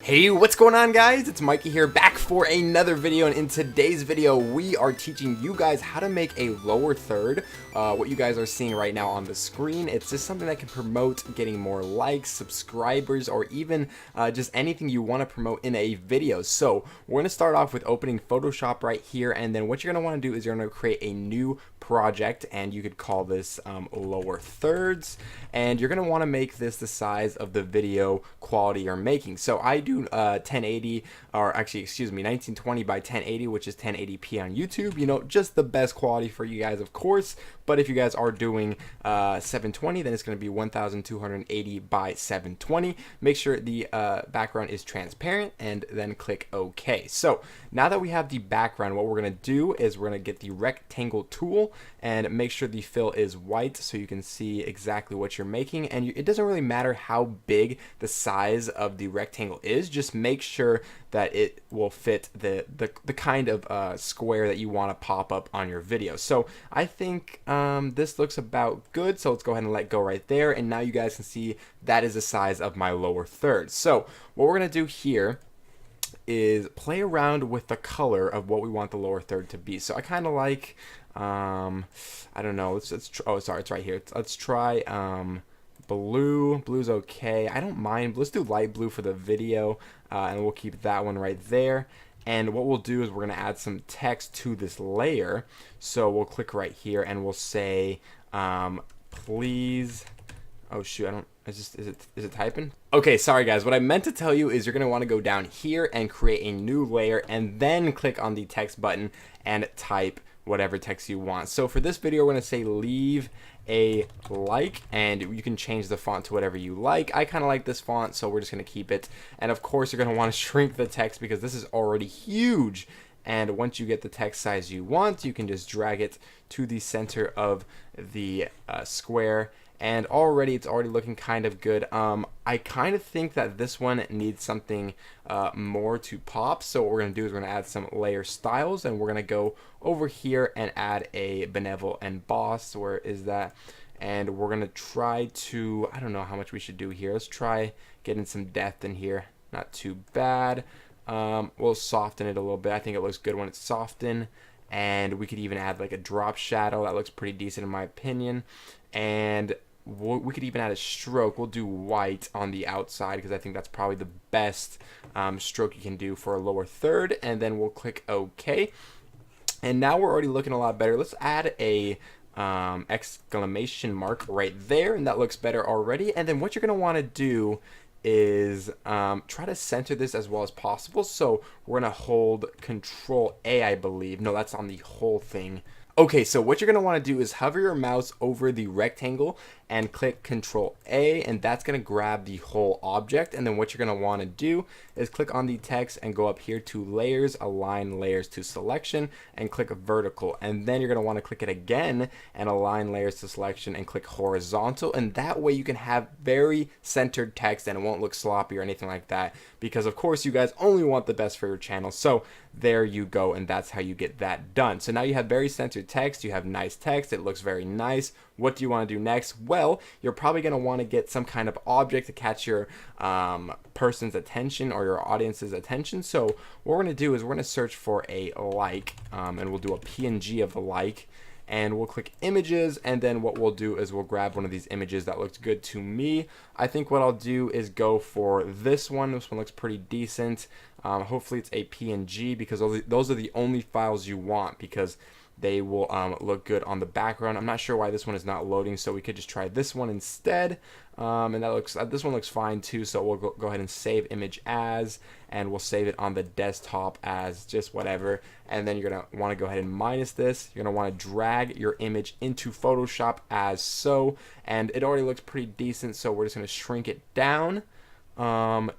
Hey, what's going on, guys? It's Mikey here, back for another video, and in today's video we are teaching you guys how to make a lower third. What you guys are seeing right now on the screen, it's just something that can promote getting more likes, subscribers, or even just anything you want to promote in a video. So we're going to start off with opening Photoshop right here, and then what you're going to want to do is you're going to create a new project, and you could call this lower thirds, and you're going to want to make this the size of the video quality you're making. So I do 1080, or actually excuse me, 1920 by 1080, which is 1080p on YouTube. You know, just the best quality for you guys, of course. But if you guys are doing 720, then it's going to be 1280 by 720. Make sure the background is transparent, and then click OK. So now that we have the background, what we're going to do is we're going to get the rectangle tool and make sure the fill is white so you can see exactly what you're making. And it doesn't really matter how big the size of the rectangle is, just make sure that it will fit the kind of square that you want to pop up on your video. So I think this looks about good, so let's go ahead and let go right there, and now you guys can see that is the size of my lower third. So what we're going to do here is play around with the color of what we want the lower third to be. So I kind of like I don't know, oh sorry, it's right here. Let's try blue. Blue's okay. I don't mind. Let's do light blue for the video, and we'll keep that one right there. And what we'll do is we're going to add some text to this layer. So we'll click right here and we'll say, please. Oh shoot, I don't. Is it typing? Okay, sorry guys. What I meant to tell you is you're going to want to go down here and create a new layer, and then click on the text button and type whatever text you want. So for this video, we're going to say leave a like, and you can change the font to whatever you like. I kind of like this font, so we're just going to keep it. And of course, you're going to want to shrink the text because this is already huge. And once you get the text size you want, you can just drag it to the center of the square. And already it's already looking kind of good. I kind of think that this one needs something more to pop. So what we're going to do is we're going to add some layer styles, and we're going to go over here and add a benevolent emboss. Where is that? And we're going to try to, I don't know how much we should do here. Let's try getting some depth in here. Not too bad. We'll soften it a little bit. I think it looks good when it's softened. And we could even add like a drop shadow. That looks pretty decent in my opinion. And we could even add a stroke. We'll do white on the outside because I think that's probably the best stroke you can do for a lower third. And then we'll click OK. And now we're already looking a lot better. Let's add a exclamation mark right there, and that looks better already. And then what you're going to want to do is try to center this as well as possible. So we're going to hold Control A, I believe. No, that's on the whole thing. Okay, so what you're going to want to do is hover your mouse over the rectangle and click Control A, and that's going to grab the whole object. And then what you're going to want to do is click on the text and go up here to layers, align layers to selection, and click vertical. And then you're going to want to click it again and align layers to selection and click horizontal. And that way you can have very centered text and it won't look sloppy or anything like that, because of course you guys only want the best for your channel. So there you go, and that's how you get that done. So now you have very centered text, you have nice text, it looks very nice. What do you want to do next? Well, you're probably going to want to get some kind of object to catch your person's attention or your audience's attention. So what we're going to do is we're going to search for a like, and we'll do a PNG of the like, and we'll click images, and then what we'll do is we'll grab one of these images that looks good to me. I think what I'll do is go for this one. This one looks pretty decent. Hopefully it's a PNG, because those are the only files you want, because they will look good on the background. I'm not sure why this one is not loading, so we could just try this one instead. And this one looks fine too, so we'll go ahead and save image as, and we'll save it on the desktop as just whatever. And then you're going to want to go ahead and minus this. You're going to want to drag your image into Photoshop as so, and it already looks pretty decent, so we're just going to shrink it down.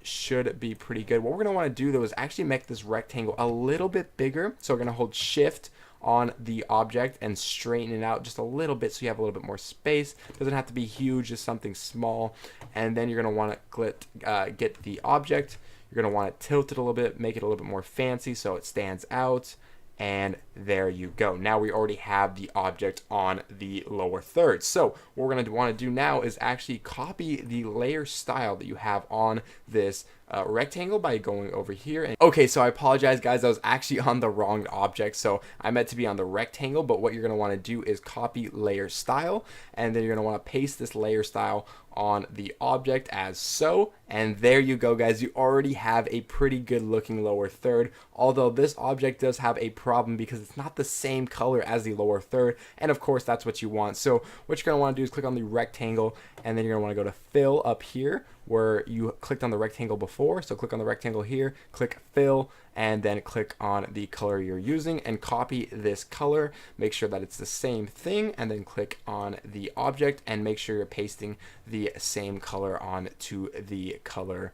Should be pretty good. What we're going to want to do though is actually make this rectangle a little bit bigger. So we're going to hold shift on the object and straighten it out just a little bit so you have a little bit more space. Doesn't have to be huge, just something small. And then you're going to want to get the object. You're going to want to tilt it a little bit, make it a little bit more fancy so it stands out. And there you go. Now we already have the object on the lower third. So what we're going to want to do now is actually copy the layer style that you have on this rectangle by going over here. And okay, so I apologize guys, I was actually on the wrong object, so I meant to be on the rectangle. But what you're going to want to do is copy layer style, and then you're going to want to paste this layer style on the object as so, and there you go guys. You already have a pretty good looking lower third, although this object does have a problem because it's not the same color as the lower third, and of course that's what you want. So what you're going to want to do is click on the rectangle, and then you're going to want to go to fill up here where you clicked on the rectangle before. So click on the rectangle here, click fill, and then click on the color you're using and copy this color. Make sure that it's the same thing, and then click on the object and make sure you're pasting the same color onto the color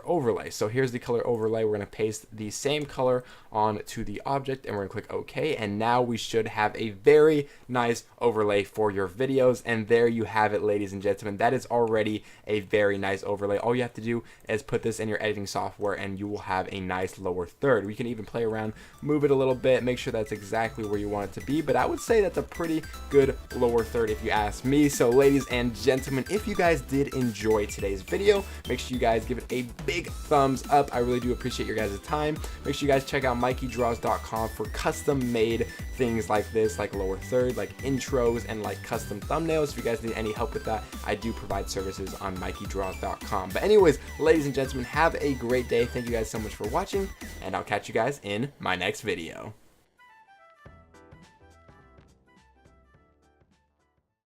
overlay. So here's the color overlay. We're going to paste the same color onto the object, and we're going to click OK, and now we should have a very nice overlay for your videos. And there you have it, ladies and gentlemen. That is already a very nice overlay. All you have to do is put this in your editing software and you will have a nice lower third. We can even play around, move it a little bit, make sure that's exactly where you want it to be, but I would say that's a pretty good lower third if you ask me. So ladies and gentlemen, if you guys did enjoy today's video, make sure you guys give it a big thumbs up. I really do appreciate your guys' time. Make sure you guys check out Mikeydraws.com for custom made things like this, like lower third, like intros, and like custom thumbnails. If you guys need any help with that, I do provide services on Mikeydraws.com. But anyways, ladies and gentlemen, have a great day. Thank you guys so much for watching, and I'll catch you guys in my next video.